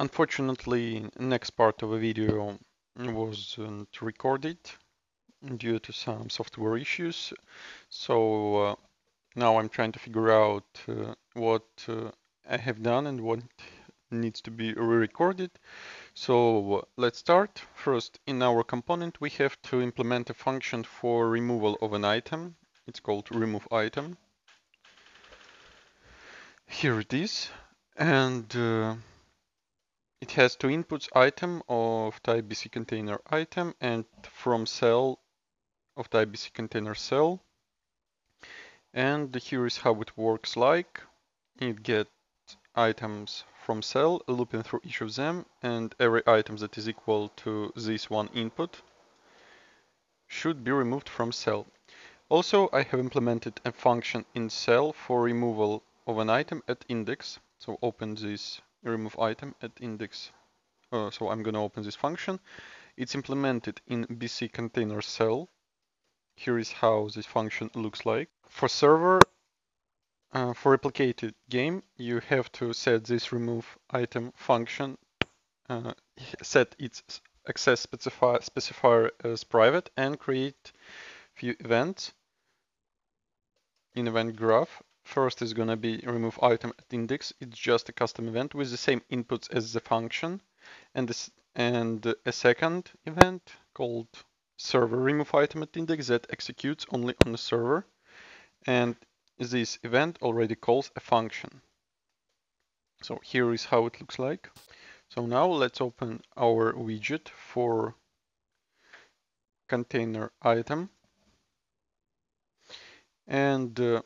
Unfortunately, next part of the video wasn't recorded due to some software issues. So now I'm trying to figure out what I have done and what needs to be re-recorded. So let's start. First, in our component, we have to implement a function for removal of an item. It's called remove item. Here it is. And it has two inputs, item of type BC container item and from cell of type BC container cell. And here is how it works like. It gets items from cell, looping through each of them, and every item that is equal to this one input should be removed from cell. Also, I have implemented a function in cell for removal of an item at index. So open this remove item at index. So I'm going to open this function. It's implemented in BC container cell. Here is how this function looks like. For server, for replicated game, you have to set this remove item function, set its access specifier as private, and create few events in event graph. First is going to be remove item at index. It's just a custom event with the same inputs as the function, and a second event called server remove item at index that executes only on the server, and this event already calls a function. So here is how it looks like. So now let's open our widget for container item, and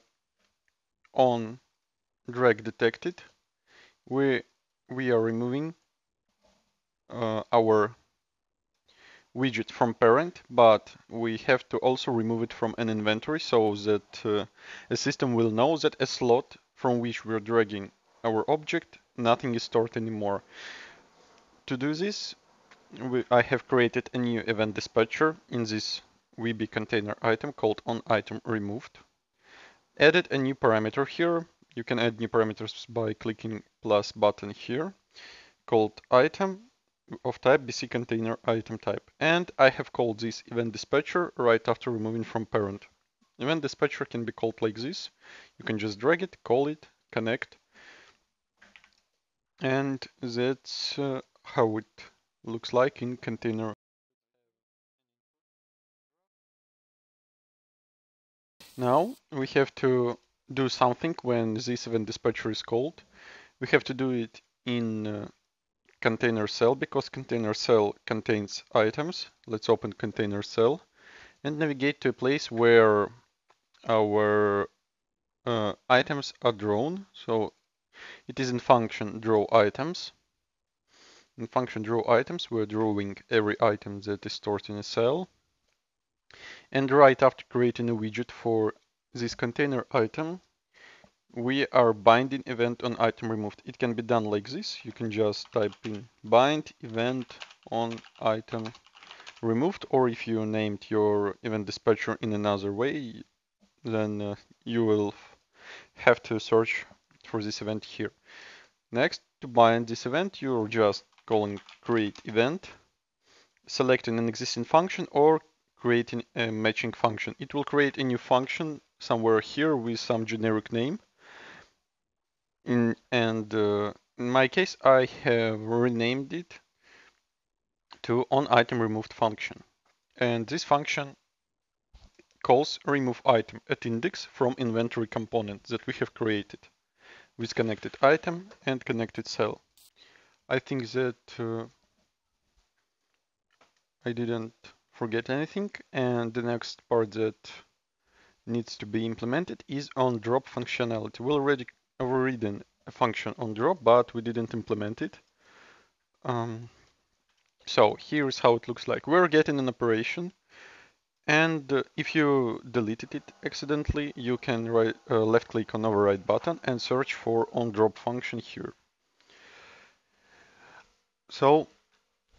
on drag detected we are removing our widget from parent, but we have to also remove it from an inventory so that the system will know that a slot from which we're dragging our object, nothing is stored anymore. To do this, I have created a new event dispatcher in this VB container item called onItemRemoved. Added a new parameter here. You can add new parameters by clicking plus button here, called item of type BC container item type. And I have called this event dispatcher right after removing from parent. Event dispatcher can be called like this. You can just drag it, call it, connect, and that's how it looks like in container. Now we have to do something when this event dispatcher is called. We have to do it in container cell because container cell contains items. Let's open container cell and navigate to a place where our items are drawn. So it is in function draw items. In function draw items, we're drawing every item that is stored in a cell. And right after creating a widget for this container item, we are binding event on item removed. It can be done like this. You can just type in bind event on item removed, or if you named your event dispatcher in another way, then you will have to search for this event here. Next, to bind this event, you're just calling create event, selecting an existing function or creating a matching function. It will create a new function somewhere here with some generic name. In my case, I have renamed it to onItemRemoved function. And this function calls remove item at index from inventory component that we have created with connected item and connected cell. I think that I didn't forget anything, and the next part that needs to be implemented is on drop functionality. We already overridden a function on drop, but we didn't implement it. So here's how it looks like. We're getting an operation, and if you deleted it accidentally, you can left click on override button and search for onDrop function here. So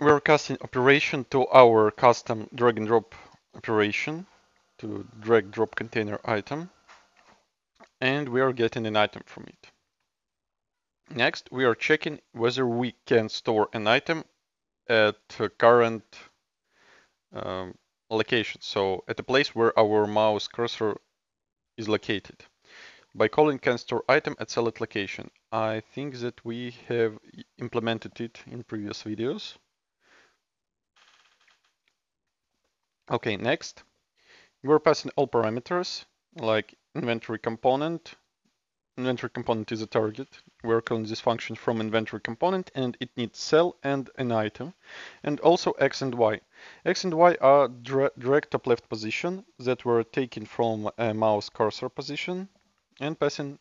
we're casting operation to our custom drag and drop operation to drag drop container item, and we are getting an item from it. Next, we are checking whether we can store an item at current um, location, so at the place where our mouse cursor is located, by calling can store item at select location. I think that we have implemented it in previous videos. Okay, next, we're passing all parameters like inventory component. Inventory component is a target. We're calling this function from inventory component, and it needs cell and an item, and also x and y. X and y are direct top left position that were taken from a mouse cursor position and passing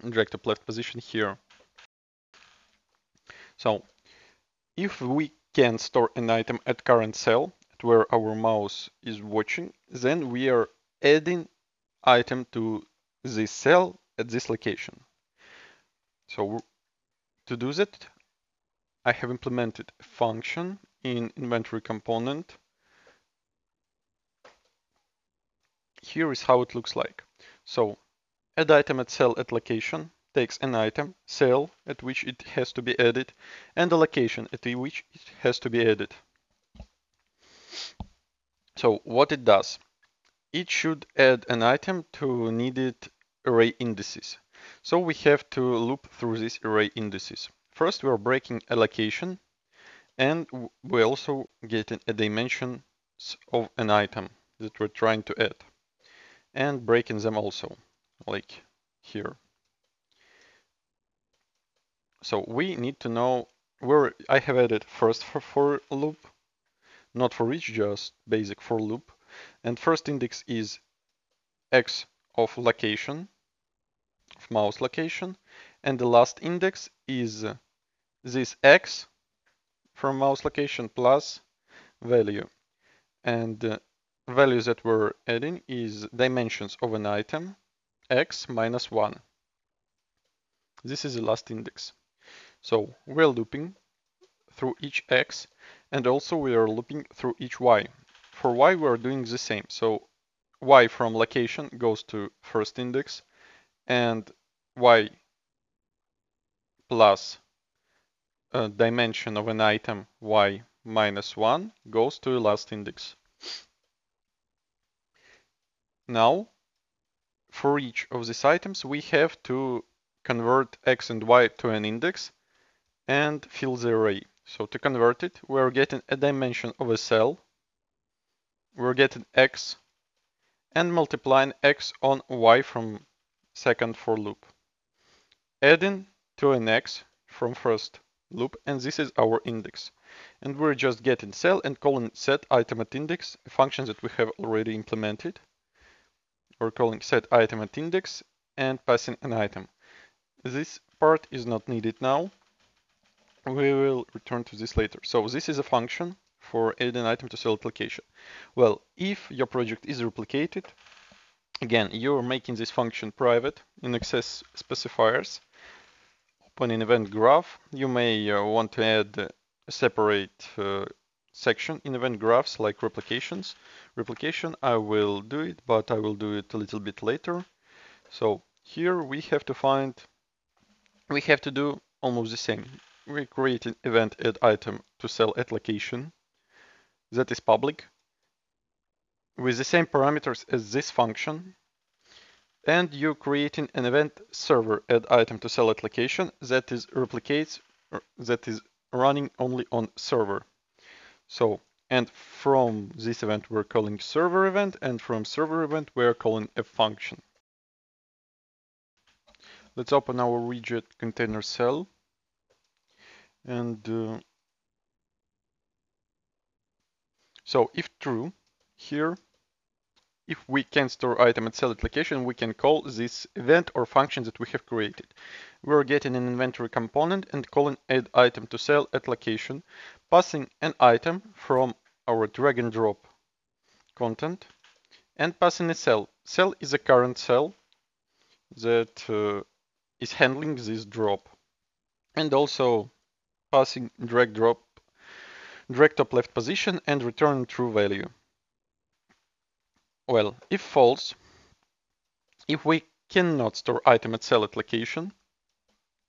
direct top left position here. So if we can store an item at current cell, at where our mouse is watching, then we are adding item to this cell at this location. So to do that, I have implemented a function in inventory component. Here is how it looks like. So add item at cell at location takes an item, cell at which it has to be added, and a location at which it has to be added. So what it does, it should add an item to needed array indices. So we have to loop through these array indices. First, we are breaking a location, and we also getting a dimensions of an item that we're trying to add, and breaking them also, like here. So we need to know where I have added first for loop, not for each, just basic for loop. And first index is x of location, of mouse location, and the last index is this x from mouse location plus value. And value that we're adding is dimensions of an item, x minus 1. This is the last index. So we're looping through each x, and also we are looping through each y. For y, we are doing the same. So y from location goes to first index, and y plus a dimension of an item y minus 1 goes to the last index. Now, for each of these items, we have to convert x and y to an index and fill the array. So to convert it, we're getting a dimension of a cell, we're getting x, and multiplying x on y from second for loop. Adding to an x from first loop, and this is our index. And we're just getting cell and calling set item at index, a function that we have already implemented. We're calling set item at index and passing an item. This part is not needed now. We will return to this later. So this is a function for adding an item to cell location. Well, if your project is replicated, again, you're making this function private in access specifiers. Open an event graph. You may want to add a separate section in event graphs like replications. Replication, I will do it, but I will do it a little bit later. So here we have to do almost the same. We create an event add item to cell at location that is public with the same parameters as this function, and you're creating an event server add item to cell at location that is running only on server. So, and from this event we're calling server event, and from server event we're calling a function. Let's open our widget container cell, and so if true, here, if we can store item at cell location, we can call this event or function that we have created. We're getting an inventory component and calling add item to cell at location, passing an item from our drag and drop content, and passing a cell. Cell is a current cell that is handling this drop, and also passing drag top left position and return true value. Well, if false, if we cannot store item at cell at location,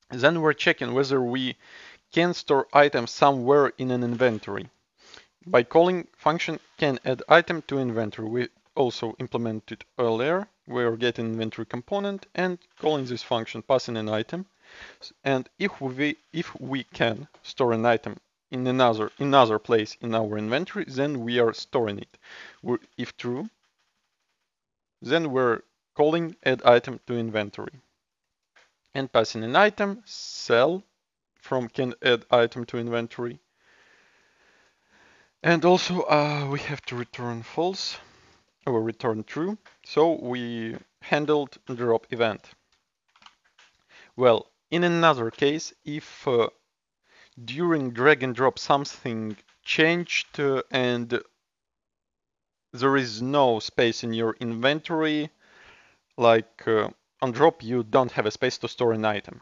Then we're checking whether we can store items somewhere in an inventory. By calling function can add item to inventory. We also implemented earlier. We're getting inventory component and calling this function passing an item. And if we can store an item in another place in our inventory, then we are storing it. If true, then we're calling add item to inventory and passing an item cell from can add item to inventory. And also we have to return false or return true. So we handled drop event. Well, in another case, if during drag and drop something changed and there is no space in your inventory, like on drop you don't have a space to store an item,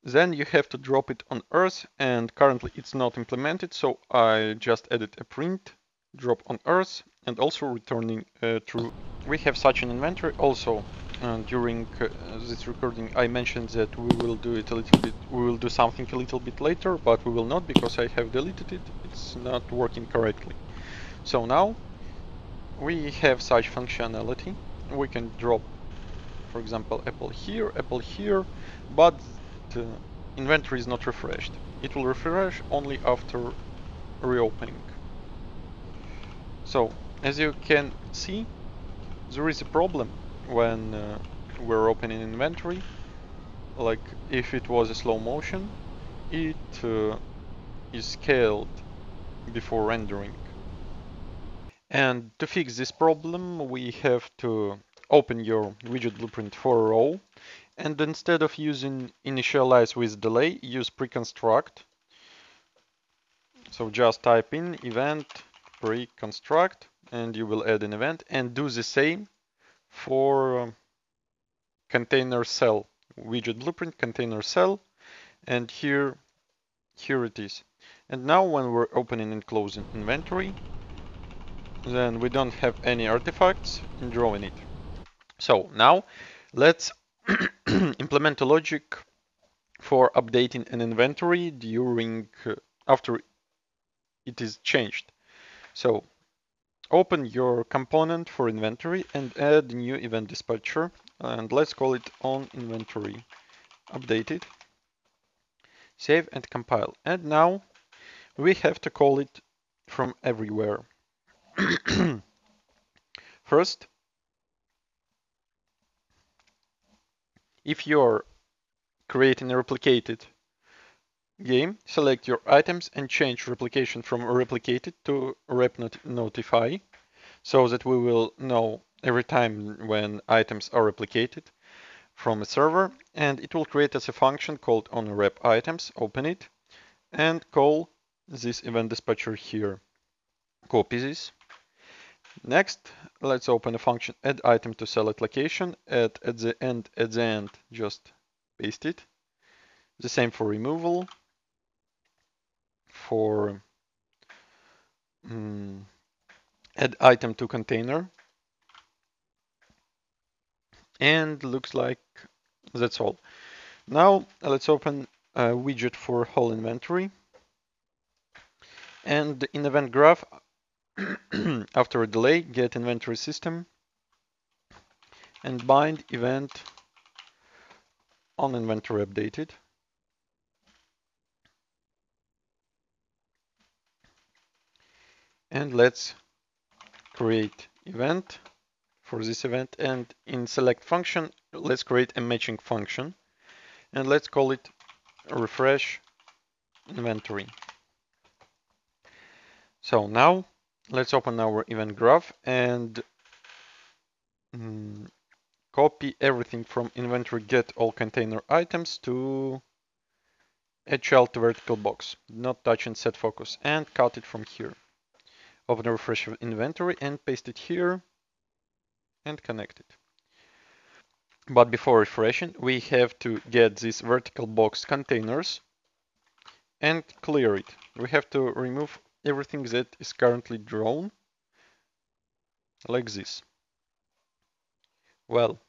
then you have to drop it on earth, and currently it's not implemented, so I just added a print drop on earth and also returning true. We have such an inventory. Also during this recording I mentioned that we will do it a little bit, we will do something a little bit later, but we will not because I have deleted it. It's not working correctly. So now we have such functionality. We can drop, for example, apple here, but the inventory is not refreshed. It will refresh only after reopening. So as you can see, there is a problem when we're opening inventory. Like if it was a slow motion, it is scaled before rendering. And to fix this problem, we have to open your widget blueprint for a row, and instead of using initialize with delay, use preconstruct. So just type in event preconstruct and you will add an event, and do the same for container cell, widget blueprint container cell, and here it is. And now when we're opening and closing inventory, then we don't have any artifacts in drawing it. So now let's implement a logic for updating an inventory during after it is changed. So open your component for inventory and add a new event dispatcher, and let's call it on inventory updated. Save and compile. And now we have to call it from everywhere. First, if you're creating a replicated game, select your items and change replication from replicated to rep notify, so that we will know every time when items are replicated from a server, and it will create us a function called on rep items. Open it and call this event dispatcher here. Copy this. Next, let's open a function add item to select location. At the end, just paste it. The same for removal. For add item to container. And looks like that's all. Now let's open a widget for whole inventory. And in event graph, after a delay, get inventory system and bind event on inventory updated. And let's create event for this event, and in select function, let's create a matching function, and let's call it refresh inventory. So now let's open our event graph and copy everything from inventory get all container items to a child vertical box, not touch and set focus, and cut it from here. Open a refresh inventory and paste it here and connect it. But before refreshing, we have to get these vertical box containers and clear it. We have to remove everything that is currently drawn, like this. Well,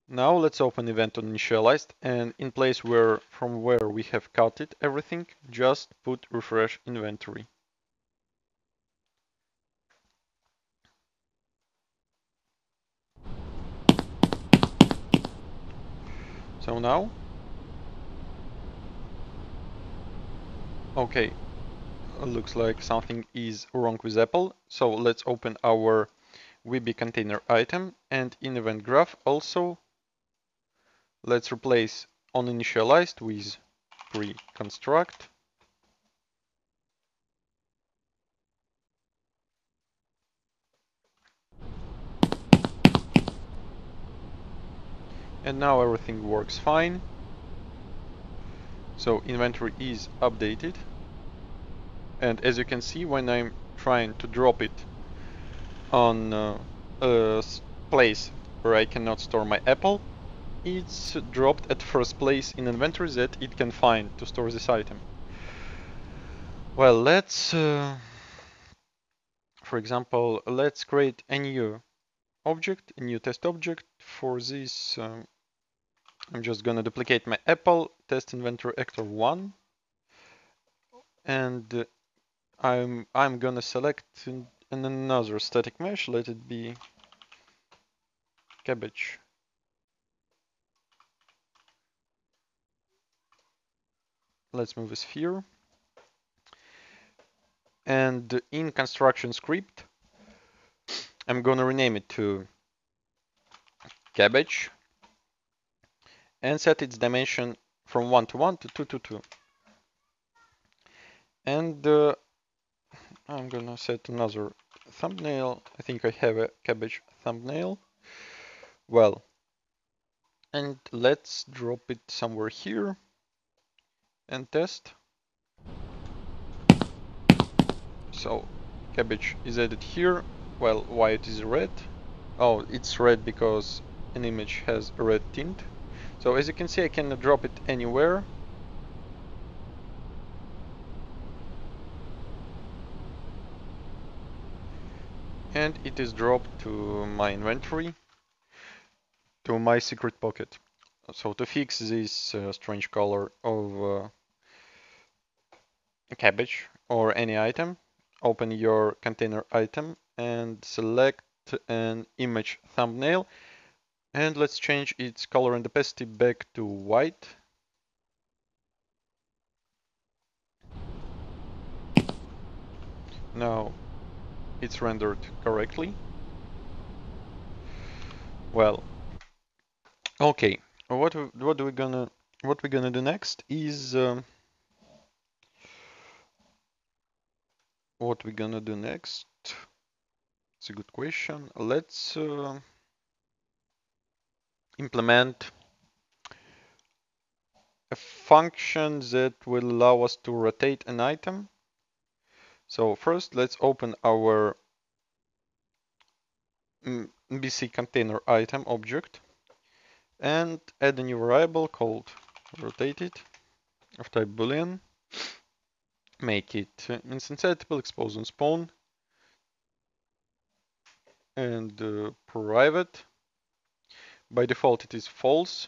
Now let's open event on initialized, and in place from where we have cut it everything, just put refresh inventory. So now, okay, looks like something is wrong with Apple. So let's open our VB container item, and in event graph also let's replace on initialized with pre-construct. And now everything works fine. So inventory is updated. And as you can see, when I'm trying to drop it on a place where I cannot store my Apple, it's dropped at first place in inventory that it can find to store this item. Well, let's, for example, let's create a new object, a new test object. For this, I'm just gonna duplicate my Apple test inventory actor 1, and I'm gonna select in another static mesh. Let it be cabbage. Let's move a sphere. And in construction script, I'm gonna rename it to cabbage and set its dimension from 1 to 1 to 2 to 2. And I'm gonna set another thumbnail. I think I have a cabbage thumbnail. Well, and let's drop it somewhere here and test. So cabbage is added here. Well, why it is red? Oh, it's red because an image has a red tint. So as you can see, I can drop it anywhere. And it is dropped to my inventory, to my secret pocket. So to fix this strange color of cabbage or any item, open your container item and select an image thumbnail, and let's change its color and opacity back to white. Now it's rendered correctly. Well, okay. What we're gonna do next is what we're gonna do next. It's a good question. Let's implement a function that will allow us to rotate an item. So first, let's open our BC container item object and add a new variable called rotated of type boolean. Make it instantiable, expose and spawn, and private. By default, it is false.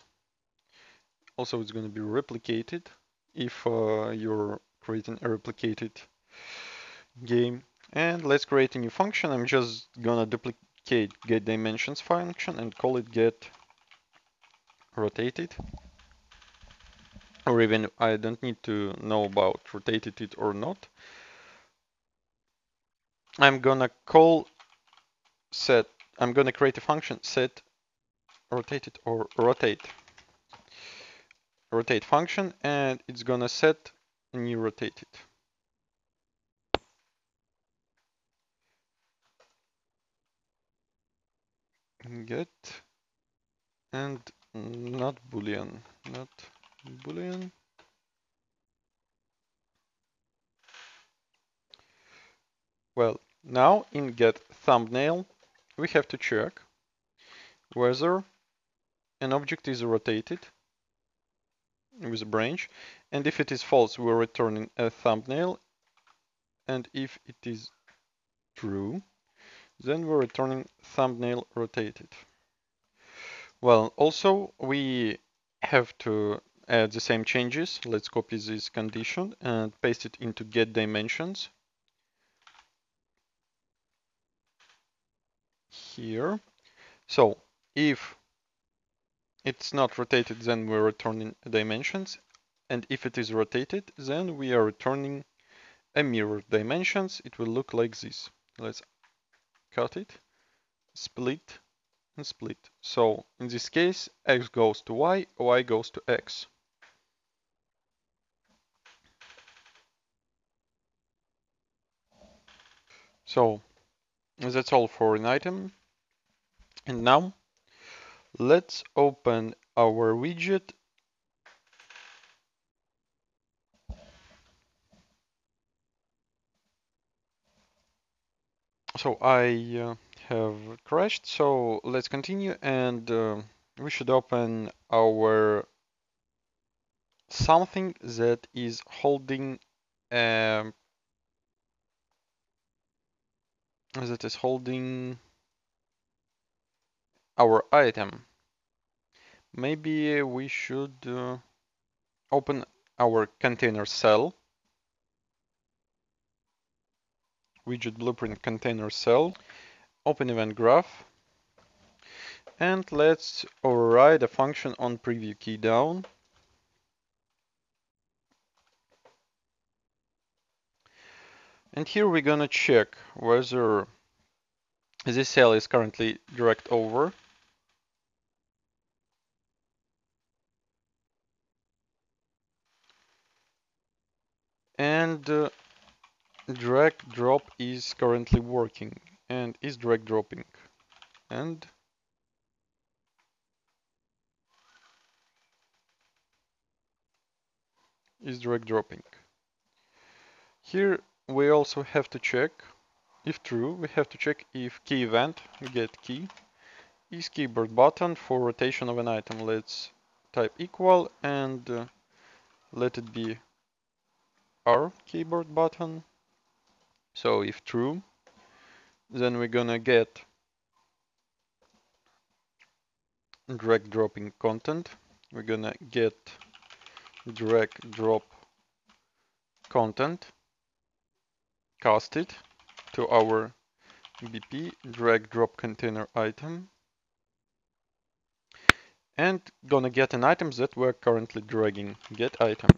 Also, it's going to be replicated if you're creating a replicated game. And let's create a new function. I'm just gonna duplicate getDimensions function and call it getRotated. Or even I don't need to know about rotated it or not. I'm gonna create a function set rotated or rotate function, and it's gonna set a new rotated. Get and not boolean. Well, now in get thumbnail, we have to check whether an object is rotated with a branch, and if it is false, we're returning a thumbnail, and if it is true, then we're returning thumbnail rotated. Well, also we have to add the same changes. Let's copy this condition and paste it into get dimensions here. So if it's not rotated, then we're returning dimensions. And if it is rotated, then we are returning a mirror dimensions. It will look like this. Let's cut it, split, and split. So in this case, x goes to y, y goes to x. So that's all for an item. And now let's open our widget. So I have crashed. So let's continue, and we should open our something that is holding um, our item. Maybe we should open our container cell, widget blueprint container cell, open event graph, and let's override a function on preview key down. And here we're gonna check whether this cell is currently direct over. And drag drop is currently working and is drag dropping and is drag dropping. Here we also have to check, if true, we have to check if key event get key is keyboard button for rotation of an item. Let's type equal and let it be our keyboard button. So if true, then we're gonna get drag dropping content. We're gonna get drag drop content, cast it to our BP drag drop container item, and gonna get an item that we're currently dragging, get item.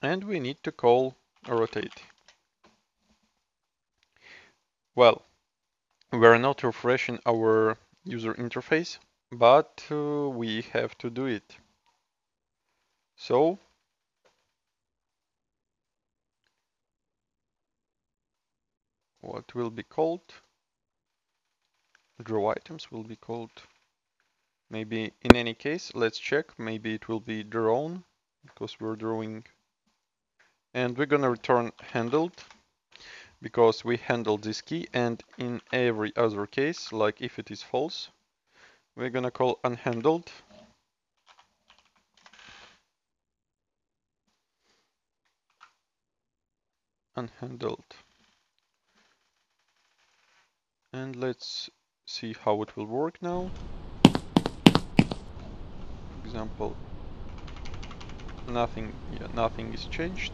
And we need to call rotate. Well, we're not refreshing our user interface, but we have to do it. So what will be called? Draw items will be called. Maybe in any case, let's check. Maybe it will be drawn because we're drawing. And we're gonna return handled because we handled this key, and in every other case, like if it is false, we're gonna call unhandled. Unhandled. And let's see how it will work now. For example, nothing is changed.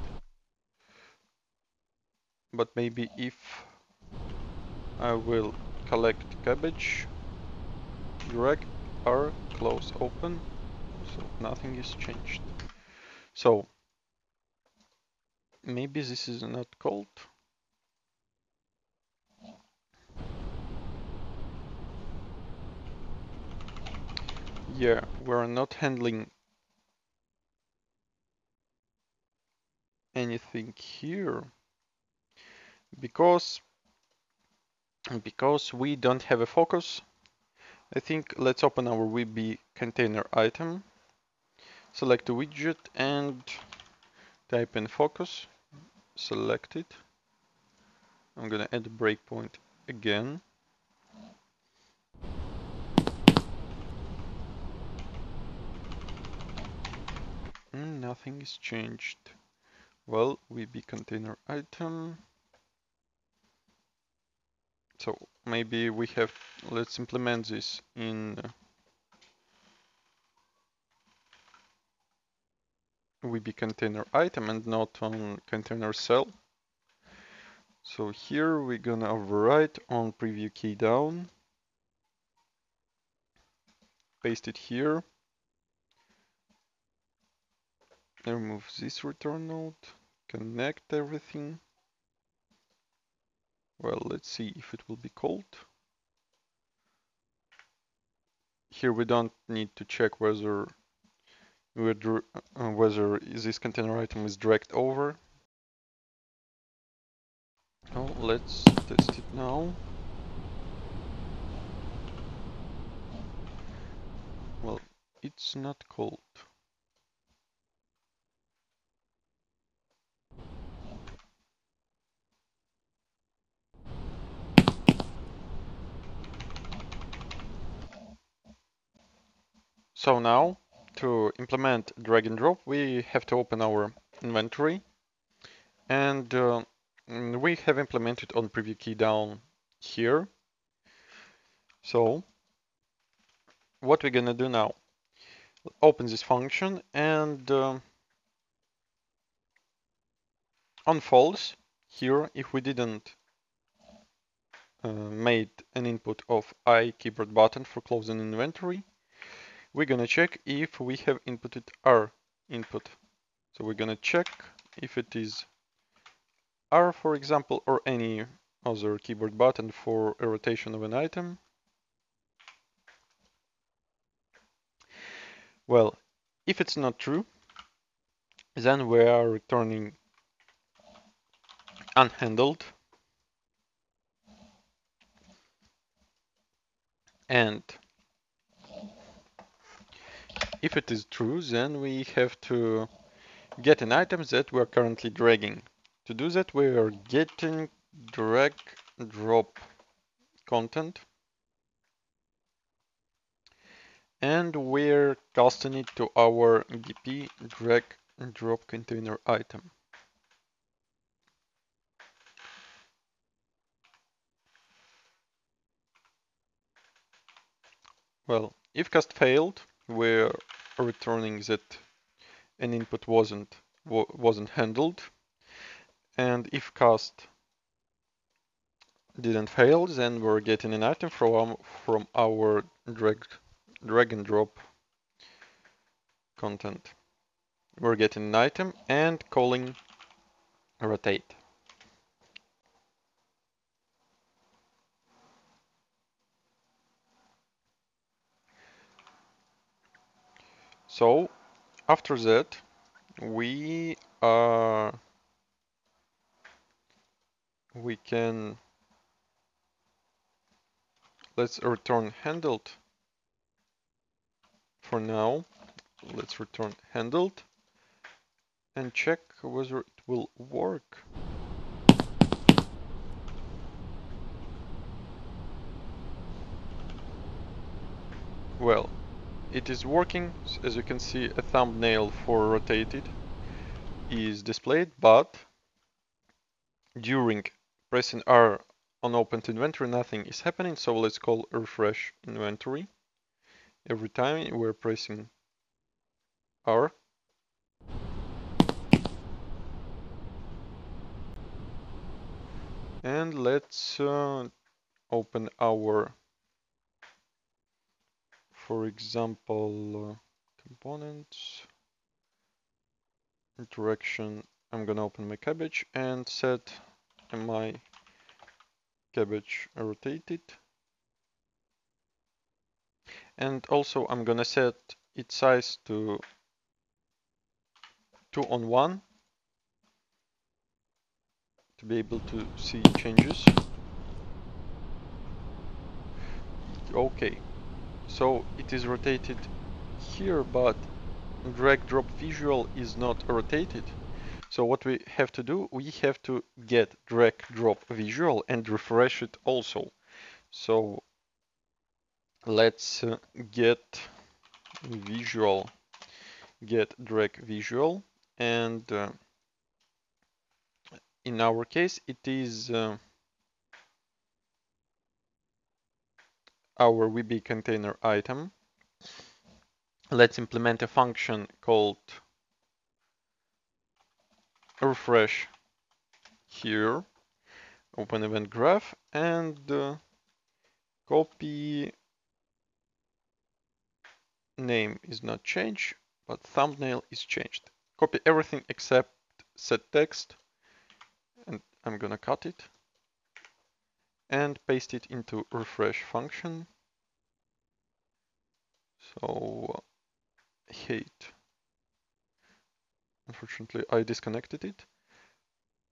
But maybe if I will collect cabbage, drag R, close, open, so nothing is changed. So maybe this is not called. Yeah, we're not handling anything here because we don't have a focus. I think let's open our VB container item, select a widget and type in focus, select it. I'm gonna add a breakpoint again. Nothing is changed. Well, VB container item. So maybe we have, let's implement this in VB container item and not on container cell. So here we're gonna overwrite on preview key down, paste it here, remove this return node, connect everything. Well, let's see if it will be called. Here we don't need to check whether whether this container item is dragged over. Oh, let's test it now. Well, it's not called. So now, to implement drag and drop, we have to open our inventory, and we have implemented on preview key down here. So what we're gonna do now, open this function, and on false, here, if we didn't made an input of I keyboard button for closing inventory, we're gonna check if we have inputted R input. So we're gonna check if it is R, for example, or any other keyboard button for a rotation of an item. Well, if it's not true, then we are returning unhandled. And if it is true, then we have to get an item that we're currently dragging. To do that, we are getting drag drop content, and we're casting it to our DP drag drop container item. Well, if cast failed, we're returning that an input wasn't handled, and if cast didn't fail, then we're getting an item from our drag and drop content. We're getting an item and calling rotate. So after that, we can, let's return handled for now. Let's return handled and check whether it will work. Well, it is working. As you can see, a thumbnail for rotated is displayed, but during pressing R on opened inventory, nothing is happening. So let's call refresh inventory. Every time we're pressing R. And let's open our, for example, components, interaction. I'm gonna open my cabbage and set my cabbage rotated. And also I'm gonna set its size to 2:1 to be able to see changes. Okay, so it is rotated here, but drag drop visual is not rotated. So what we have to do, we have to get drag drop visual and refresh it also. So let's get visual, get drag visual, and in our case it is our VB container item. Let's implement a function called refresh here. Open event graph and copy. Name is not changed, but thumbnail is changed. Copy everything except set text, and I'm gonna cut it and paste it into refresh function. So hate. Unfortunately, I disconnected it.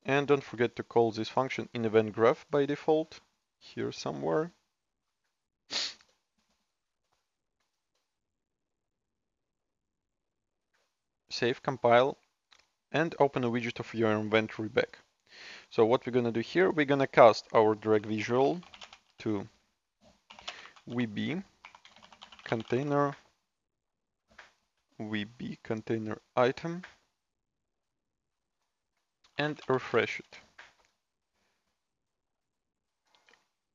And don't forget to call this function in event graph by default, here somewhere. Save, compile, and open a widget of your inventory back. So what we're gonna do here, we're gonna cast our drag visual to VB container item and refresh it.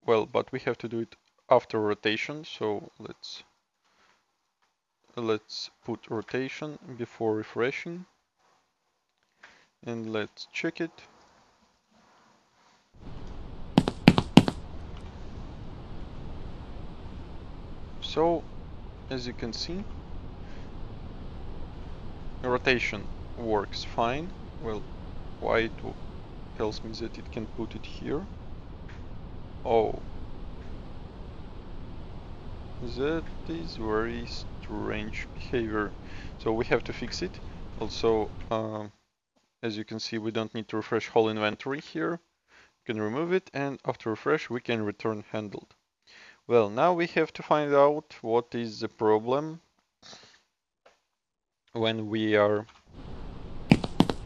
Well, but we have to do it after rotation, so let's put rotation before refreshing, and let's check it. So as you can see, rotation works fine. Well, why it tells me that it can put it here. Oh, that is very strange behavior. So we have to fix it. Also, as you can see, we don't need to refresh whole inventory here. We can remove it, and after refresh, we can return handled. Well, now we have to find out what is the problem when we are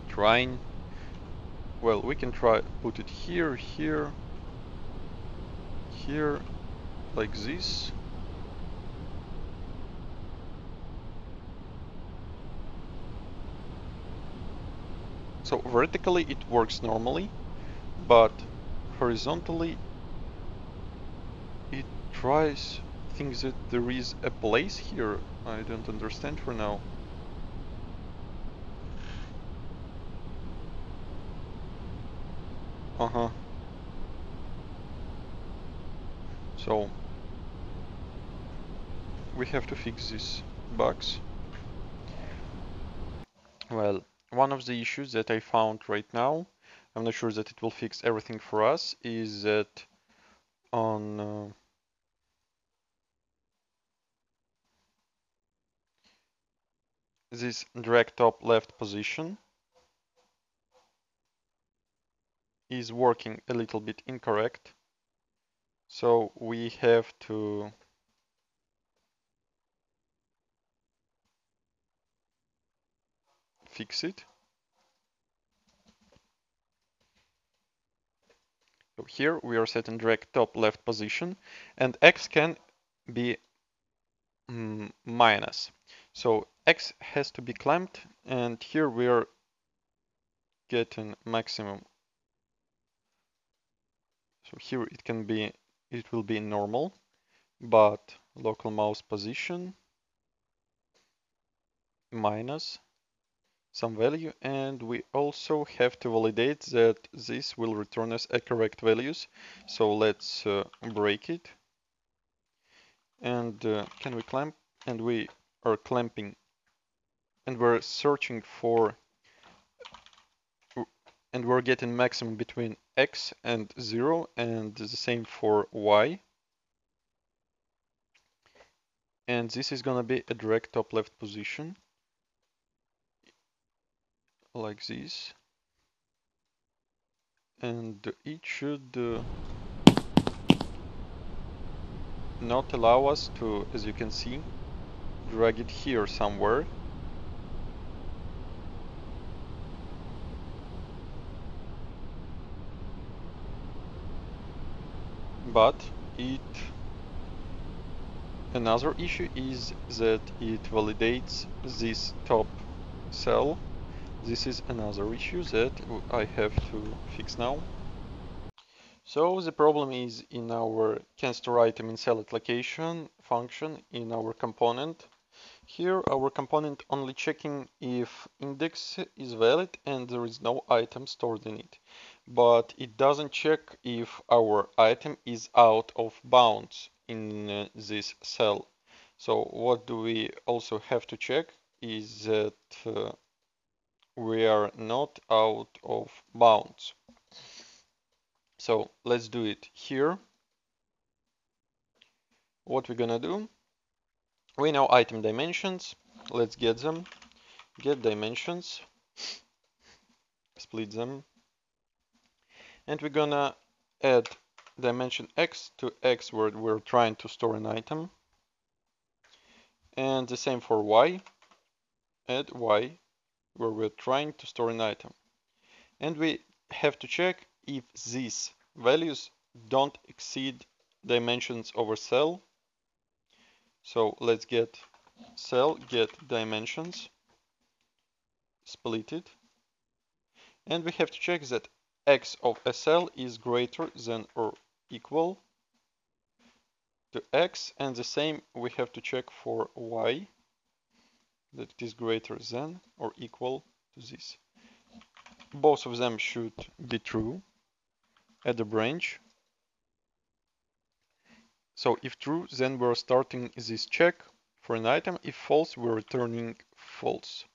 trying. Well, we can try put it here, here, here, like this. So vertically it works normally, but horizontally it thinks that there is a place here. I don't understand for now. So we have to fix these bugs. Well, one of the issues that I found right now, I'm not sure that it will fix everything for us, is that on this drag top left position is working a little bit incorrect. So we have to fix it. So here we are setting drag top left position, and X can be minus. So X has to be clamped, and here we are getting maximum. So here it will be normal, but local mouse position minus some value, and we also have to validate that this will return us a correct values. So let's break it, and can we clamp? And we are clamping, and we're searching for, and we're getting maximum between X and 0, and the same for Y. And this is gonna be a drag top left position, like this. And it should not allow us to, as you can see, drag it here somewhere. But another issue is that it validates this top cell. This is another issue that I have to fix now. So the problem is in our can store item in cell location function in our component. Here our component only checking if index is valid and there is no item stored in it. But it doesn't check if our item is out of bounds in this cell. So what do we also have to check is that we are not out of bounds. So let's do it here. What we're gonna do, we know item dimensions. Let's get them. Get dimensions, split them, and we're gonna add dimension x to x where we're trying to store an item, and the same for y. Add y where we're trying to store an item, and we have to check if these values don't exceed dimensions over cell. So let's get cell, get dimensions, split it, and we have to check that x of a cell is greater than or equal to x, and the same we have to check for y, that it is greater than or equal to this. Both of them should be true. Add a branch. So if true, then we're starting this check for an item. If false, we're returning false.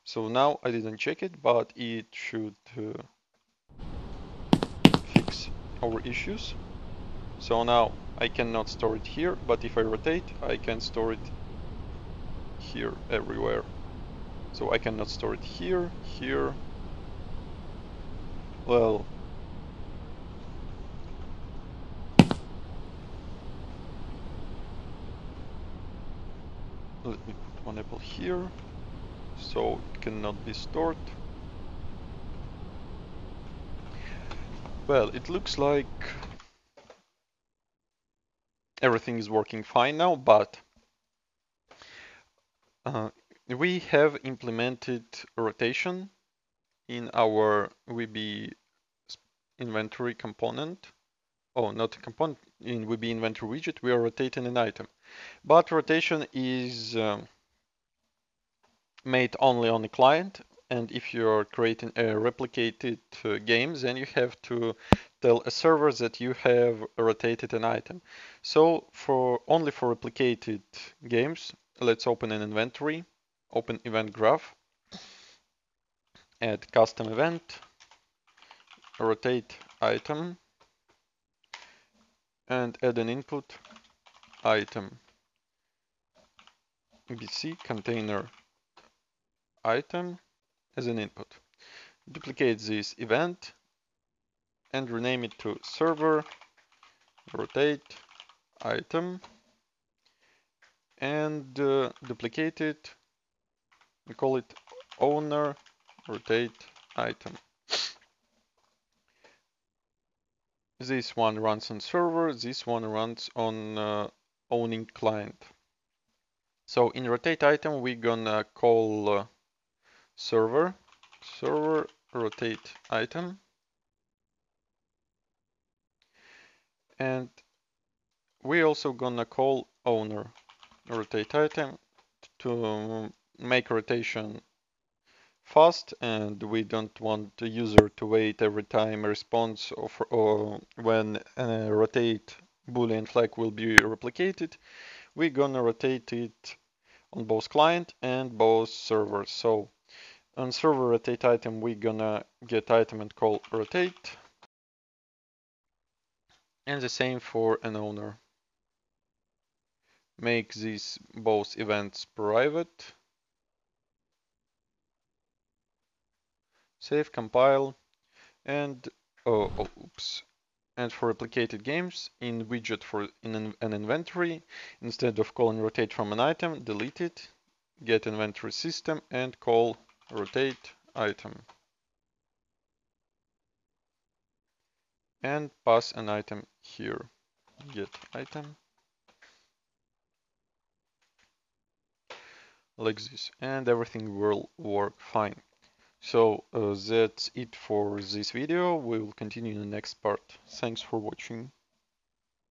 So now I didn't check it, but it should fix our issues. So now I cannot store it here, but if I rotate, I can store it here everywhere. So I cannot store it here, here. Well, let me put one apple here, so it cannot be stored. Well, it looks like everything is working fine now, but we have implemented rotation in our VB inventory component. Oh, not a component, in VB inventory widget, we are rotating an item. But rotation is made only on the client, and if you're creating a replicated game, then you have to tell a server that you have rotated an item. So only for replicated games, let's open an inventory, open event graph, add custom event, rotate item, and add an input item bc container item as an input. Duplicate this event and rename it to server rotate item, and duplicate it. We call it owner rotate item. This one runs on server, this one runs on owning client. So in rotate item, we're gonna call server rotate item, and we're also gonna call owner rotate item to make rotation fast, and we don't want the user to wait every time a response or when a rotate boolean flag will be replicated. We're gonna rotate it on both client and both servers. So on server rotate item, we're gonna get item and call rotate, and the same for an owner. Make these both events private. Save, compile, and oops. And for replicated games, in widget for an inventory, instead of calling rotate from an item, delete it, get inventory system, and call rotate item. And pass an item here. Get item. Like this. And everything will work fine. So that's it for this video. We will continue in the next part. Thanks for watching.